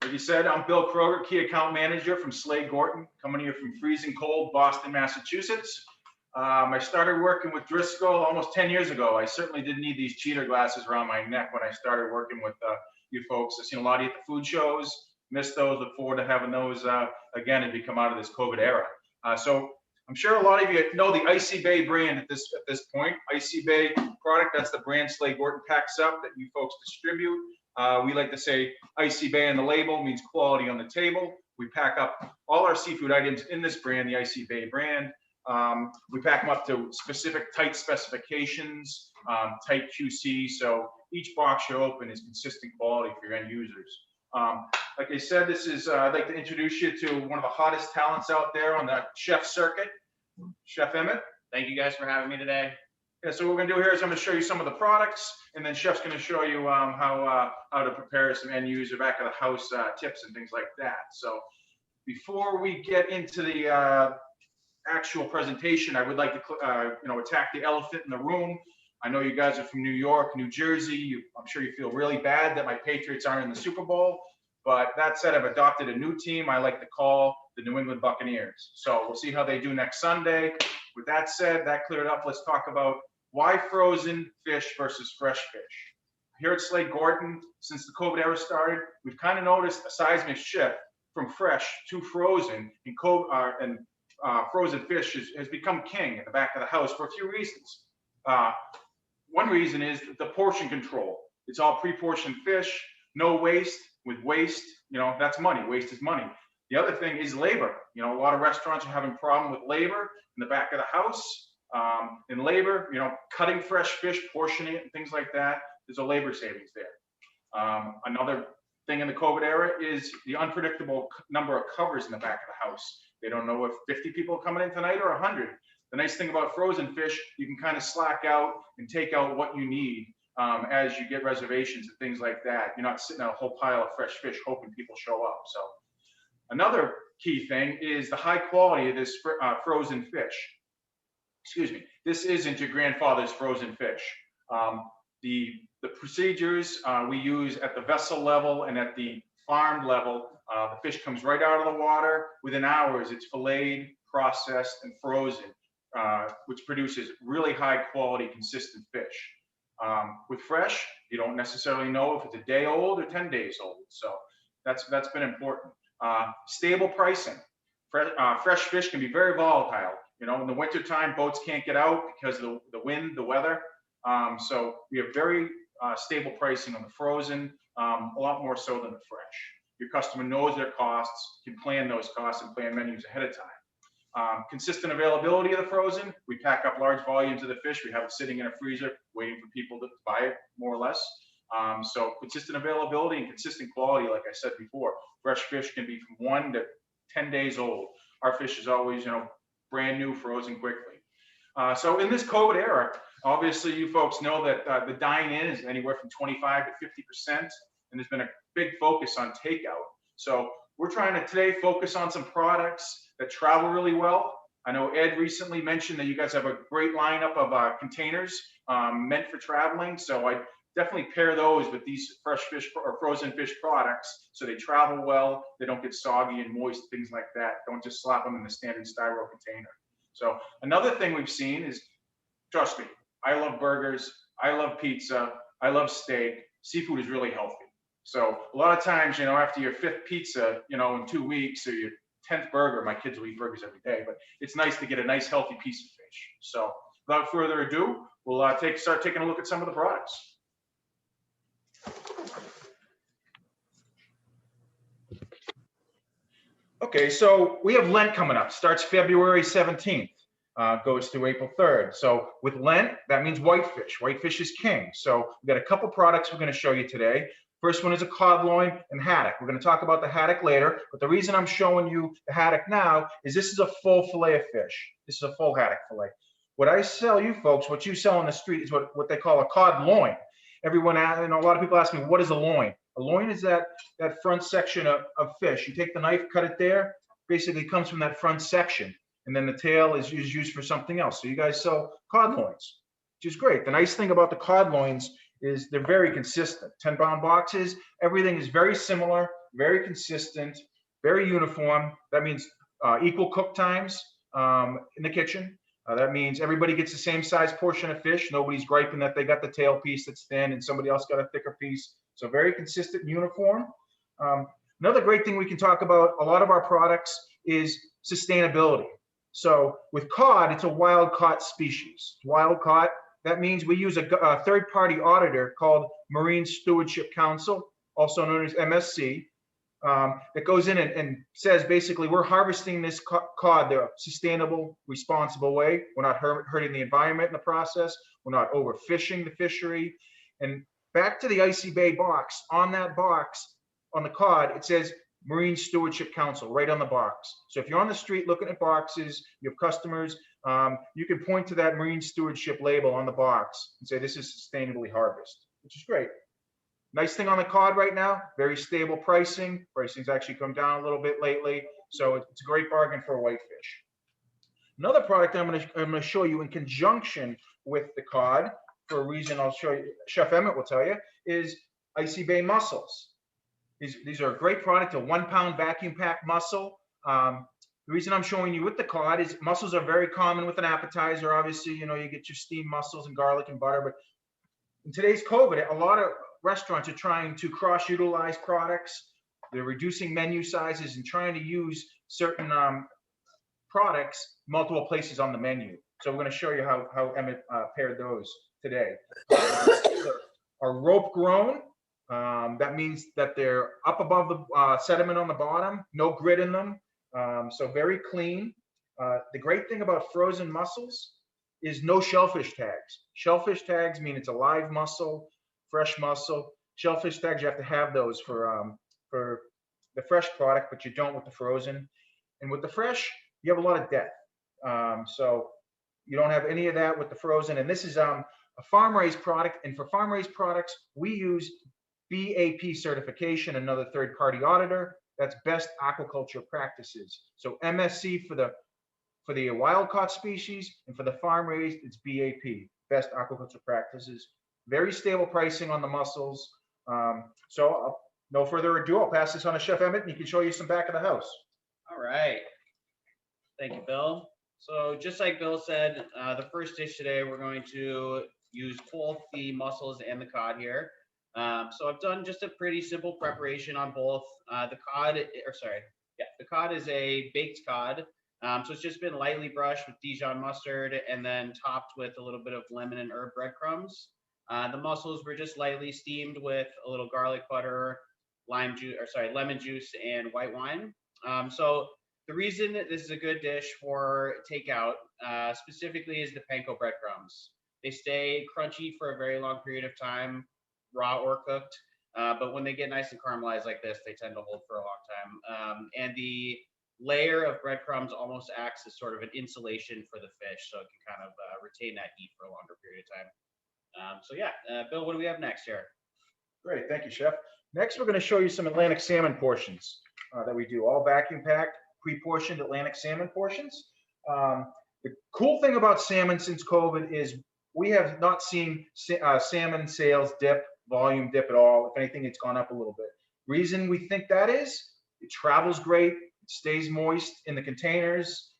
Like you said, I'm Bill Kroeger, Key Account Manager from Slade Gorton, coming here from freezing cold Boston, Massachusetts. I started working with Driscoll almost 10 years ago. I certainly didn't need these cheater glasses around my neck when I started working with you folks. I've seen a lot of you at the food shows, missed those, look forward to having those again as we come out of this COVID era. So I'm sure a lot of you know the Icy Bay brand at this point. Icy Bay product, that's the brand Slade Gorton packs up that you folks distribute. We like to say Icy Bay on the label means quality on the table. We pack up all our seafood items in this brand, the Icy Bay brand. We pack them up to specific tight specifications, tight QC. So each box you open is consistent quality for your end users. Like I said, this is, I'd like to introduce you to one of the hottest talents out there on the chef circuit, Chef Emmet. Thank you guys for having me today. Yeah, so what we're gonna do here is I'm gonna show you some of the products, and then Chef's gonna show you how to prepare some end user back of the house tips and things like that. So before we get into the actual presentation, I would like to attack the elephant in the room. I know you guys are from New York, New Jersey. I'm sure you feel really bad that my Patriots aren't in the Super Bowl. But that said, I've adopted a new team I like to call the New England Buccaneers. So we'll see how they do next Sunday. With that said, that cleared up, let's talk about why frozen fish versus fresh fish. Here at Slade Gorton, since the COVID era started, we've kind of noticed a seismic shift from fresh to frozen, and frozen fish has become king at the back of the house for a few reasons. One reason is the portion control. It's all pre-portioned fish, no waste. With waste, that's money. Waste is money. The other thing is labor. A lot of restaurants are having a problem with labor in the back of the house. In labor, cutting fresh fish, portioning it, and things like that, there's a labor savings there. Another thing in the COVID era is the unpredictable number of covers in the back of the house. They don't know if 50 people are coming in tonight or 100. The nice thing about frozen fish, you can kind of slack out and take out what you need as you get reservations and things like that. You're not sitting on a whole pile of fresh fish hoping people show up. So another key thing is the high quality of this frozen fish. Excuse me, this isn't your grandfather's frozen fish. The procedures we use at the vessel level and at the farm level, the fish comes right out of the water. Within hours, it's filleted, processed, and frozen, which produces really high quality, consistent fish. With fresh, you don't necessarily know if it's a day old or 10 days old. So that's been important. Stable pricing. Fresh fish can be very volatile. In the wintertime, boats can't get out because of the wind, the weather. So we have very stable pricing on the frozen, a lot more so than the fresh. Your customer knows their costs, can plan those costs and plan menus ahead of time. Consistent availability of the frozen. We pack up large volumes of the fish. We have it sitting in a freezer waiting for people to buy it, more or less. So consistent availability and consistent quality, like I said before. Fresh fish can be from 1 to 10 days old. Our fish is always, brand new, frozen quickly. So in this COVID era, obviously you folks know that the dine-in is anywhere from 25 to 50%, and there's been a big focus on takeout. So we're trying to today focus on some products that travel really well. I know Ed recently mentioned that you guys have a great lineup of containers meant for traveling. So I definitely pair those with these fresh fish or frozen fish products so they travel well, they don't get soggy and moist, things like that. Don't just slap them in the standard styro container. So another thing we've seen is, trust me, I love burgers, I love pizza, I love steak. Seafood is really healthy. So a lot of times, after your 5th pizza, in 2 weeks, or your 10th burger, my kids will eat burgers every day, but it's nice to get a nice healthy piece of fish. So without further ado, we'll start taking a look at some of the products. Okay, so we have Lent coming up. Starts February 17th, goes through April 3rd. So with Lent, that means whitefish. Whitefish is king. So we've got a couple products we're going to show you today. First one is a cod loin and haddock. We're going to talk about the haddock later, but the reason I'm showing you the haddock now is this is a full fillet of fish. This is a full haddock fillet. What I sell you folks, what you sell on the street is what they call a cod loin. Everyone, a lot of people ask me, what is a loin? A loin is that front section of fish. You take the knife, cut it there, basically comes from that front section, and then the tail is used for something else. So you guys sell cod loins, which is great. The nice thing about the cod loins is they're very consistent. 10-pound boxes, everything is very similar, very consistent, very uniform. That means equal cook times in the kitchen. That means everybody gets the same size portion of fish. Nobody's griping that they got the tail piece that's thin and somebody else got a thicker piece. So very consistent and uniform. Another great thing we can talk about, a lot of our products is sustainability. So with cod, it's a wild caught species. Wild caught, that means we use a third-party auditor called Marine Stewardship Council, also known as MSC, that goes in and says basically we're harvesting this cod the sustainable, responsible way. We're not hurting the environment in the process. We're not overfishing the fishery. And back to the Icy Bay box, on that box, on the cod, it says Marine Stewardship Council right on the box. So if you're on the street looking at boxes, you have customers, you can point to that Marine Stewardship label on the box and say this is sustainably harvested, which is great. Nice thing on the cod right now, very stable pricing. Pricing's actually come down a little bit lately, so it's a great bargain for a whitefish. Another product I'm going to show you in conjunction with the cod, for a reason I'll show you, Chef Emmet will tell you, is Icy Bay mussels. These are a great product, a 1 pound vacuum pack mussel. The reason I'm showing you with the cod is mussels are very common with an appetizer. Obviously, you know, you get your steamed mussels and garlic and butter, but in today's COVID, a lot of restaurants are trying to cross-utilize products. They're reducing menu sizes and trying to use certain products multiple places on the menu. So we're going to show you how Emmet paired those today. Are rope grown. That means that they're up above the sediment on the bottom, no grit in them. So very clean. The great thing about frozen mussels is no shellfish tags. Shellfish tags mean it's a live mussel, fresh mussel. Shellfish tags, you have to have those for the fresh product, but you don't with the frozen. And with the fresh, you have a lot of depth. So you don't have any of that with the frozen. And this is a farm-raised product. And for farm-raised products, we use BAP certification, another third-party auditor. That's best aquaculture practices. So MSC for the wild-caught species, and for the farm-raised, it's BAP, best aquaculture practices. Very stable pricing on the mussels. No further ado, I'll pass this on to Chef Emmet, and he can show you some back of the house. All right. Thank you, Bill. So just like Bill said, the first dish today, we're going to use both the mussels and the cod here. So I've done just a pretty simple preparation on both. The cod is a baked cod. So it's just been lightly brushed with Dijon mustard and then topped with a little bit of lemon and herb breadcrumbs. The mussels were just lightly steamed with a little garlic butter, lemon juice, and white wine. So the reason that this is a good dish for takeout specifically is the panko breadcrumbs. They stay crunchy for a very long period of time, raw or cooked. But when they get nice and caramelized like this, they tend to hold for a long time. And the layer of breadcrumbs almost acts as sort of an insulation for the fish, so it can kind of retain that heat for a longer period of time. Bill, what do we have next here? Great, thank you, Chef. Next, we're going to show you some Atlantic salmon portions that we do, all vacuum packed, pre-portioned Atlantic salmon portions. The cool thing about salmon since COVID is we have not seen salmon sales volume dip at all. If anything, it's gone up a little bit. Reason we think that is, it travels great, it stays moist in the containers,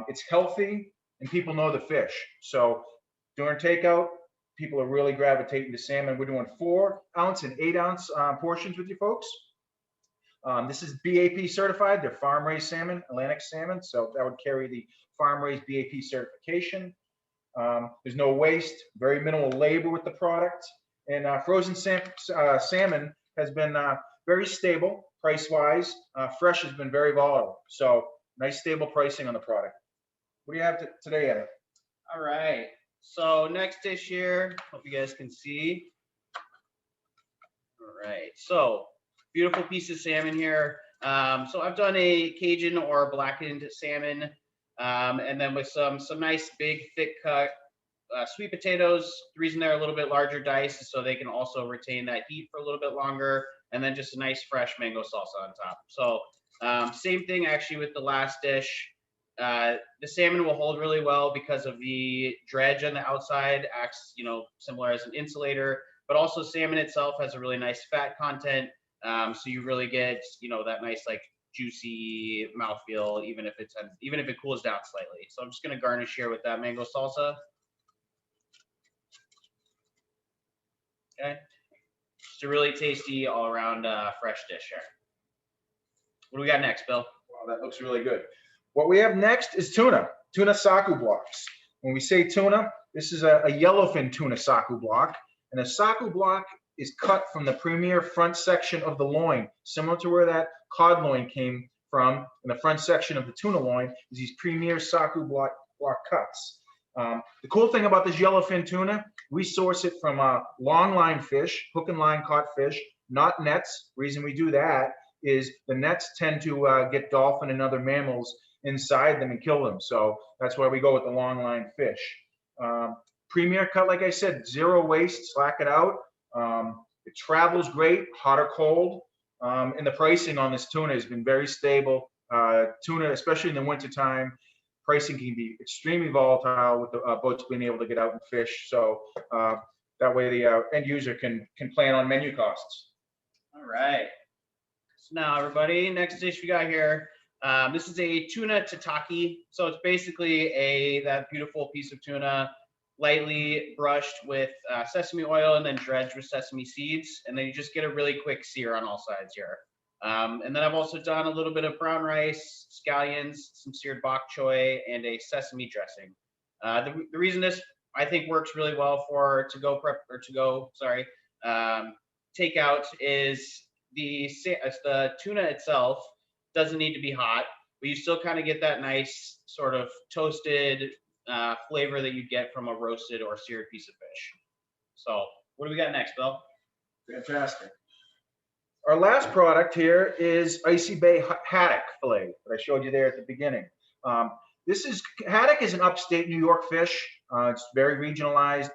it's healthy, and people know the fish. So during takeout, people are really gravitating to salmon. We're doing 4 ounce and 8 ounce portions with you folks. This is BAP certified. They're farm-raised salmon, Atlantic salmon, so that would carry the farm-raised BAP certification. There's no waste, very minimal labor with the product. And frozen salmon has been very stable price-wise. Fresh has been very volatile. So nice stable pricing on the product. What do you have today, Emmet? All right. So next dish here, hope you guys can see. All right. So beautiful piece of salmon here. So I've done a Cajun or blackened salmon, and then with some nice big thick cut sweet potatoes. The reason they're a little bit larger dice is so they can also retain that heat for a little bit longer, and then just a nice fresh mango salsa on top. So same thing actually with the last dish. The salmon will hold really well because of the dredge on the outside, acts, similar as an insulator, but also salmon itself has a really nice fat content. So you really get, that nice like juicy mouthfeel, even if it cools down slightly. So I'm just gonna garnish here with that mango salsa. Okay, just a really tasty all around fresh dish here. What do we got next, Bill? Wow, that looks really good. What we have next is tuna saku blocks. When we say tuna, this is a yellowfin tuna saku block, and a saku block is cut from the premier front section of the loin, similar to where that cod loin came from. In the front section of the tuna loin is these premier saku block cuts. The cool thing about this yellowfin tuna, we source it from long line fish, hook and line caught fish, not nets. Reason we do that is the nets tend to get dolphin and other mammals inside them and kill them. So that's why we go with the long line fish. Premier cut, like I said, zero waste, slack it out. It travels great, hot or cold. And the pricing on this tuna has been very stable. Tuna, especially in the wintertime, pricing can be extremely volatile with the boats being able to get out and fish. So that way the end user can plan on menu costs. All right. So now, everybody, next dish we got here. This is a tuna tataki. So it's basically that beautiful piece of tuna, lightly brushed with sesame oil and then dredged with sesame seeds. And then you just get a really quick sear on all sides here. And then I've also done a little bit of brown rice, scallions, some seared bok choy, and a sesame dressing. The reason this, I think, works really well for takeout is the tuna itself doesn't need to be hot, but you still kind of get that nice sort of toasted flavor that you get from a roasted or seared piece of fish. So what do we got next, Bill? Fantastic. Our last product here is Icy Bay haddock fillet that I showed you there at the beginning. Haddock is an upstate New York fish. It's very regionalized.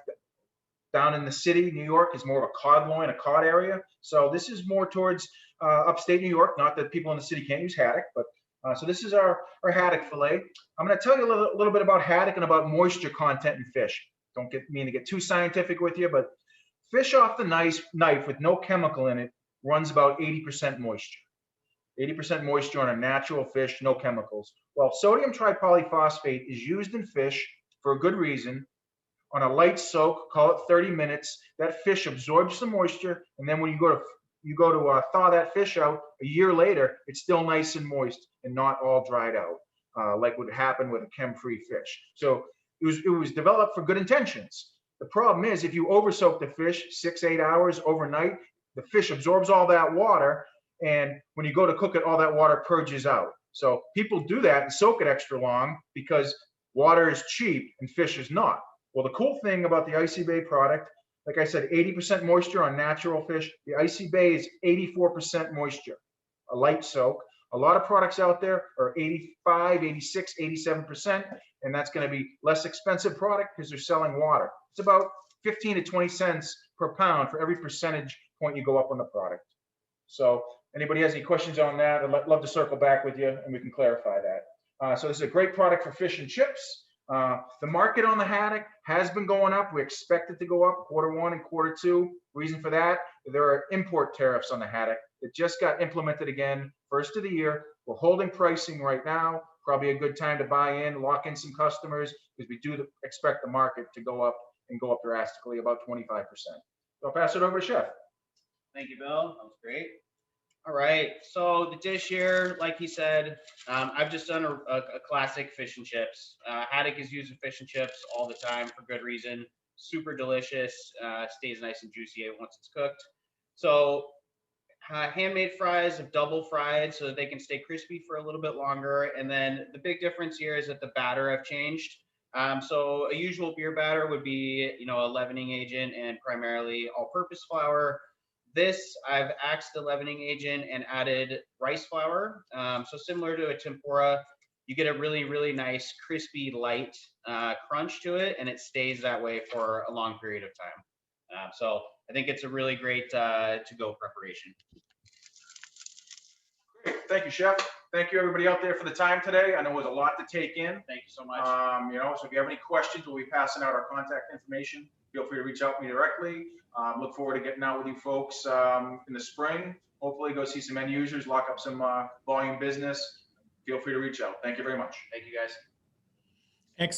Down in the city, New York is more of a cod loin, a cod area. So this is more towards upstate New York. Not that people in the city can't use haddock, but so this is our haddock fillet. I'm going to tell you a little bit about haddock and about moisture content in fish. Don't mean to get too scientific with you, but fish off the knife with no chemical in it runs about 80% moisture. 80% moisture on a natural fish, no chemicals. Well, sodium tripolyphosphate is used in fish for a good reason. On a light soak, call it 30 minutes, that fish absorbs the moisture, and then when you go to thaw that fish out a year later, it's still nice and moist and not all dried out, like would happen with a chem-free fish. So it was developed for good intentions. The problem is if you oversoak the fish 6-8 hours overnight, the fish absorbs all that water, and when you go to cook it, all that water purges out. So people do that and soak it extra long because water is cheap and fish is not. Well, the cool thing about the Icy Bay product, like I said, 80% moisture on natural fish. The Icy Bay is 84% moisture, a light soak. A lot of products out there are 85, 86, 87%, and that's going to be less expensive product because they're selling water. It's about 15 to 20 cents per pound for every percentage point you go up on the product. So anybody has any questions on that, I'd love to circle back with you and we can clarify that. So this is a great product for fish and chips. The market on the haddock has been going up. We expect it to go up Q1 and Q2. Reason for that, there are import tariffs on the haddock that just got implemented again, first of the year. We're holding pricing right now. Probably a good time to buy in, lock in some customers, because we do expect the market to go up and go up drastically, about 25%. So I'll pass it over to Chef. Thank you, Bill. That was great. All right, so the dish here, like he said, I've just done a classic fish and chips. Haddock is used in fish and chips all the time for good reason. Super delicious, stays nice and juicy once it's cooked. So handmade fries have double fried so that they can stay crispy for a little bit longer. And then the big difference here is that the batter have changed. So a usual beer batter would be, a leavening agent and primarily all-purpose flour. This, I've axed the leavening agent and added rice flour. So similar to a tempura, you get a really, really nice, crispy, light crunch to it, and it stays that way for a long period of time. So I think it's a really great to-go preparation. Great. Thank you, Chef. Thank you, everybody out there, for the time today. I know it was a lot to take in. Thank you so much. So if you have any questions, we'll be passing out our contact information. feel free to reach out to me directly. Look forward to getting out with you folks in the spring. Hopefully go see some end users, lock up some volume business. Feel free to reach out. Thank you very much. Thank you, guys.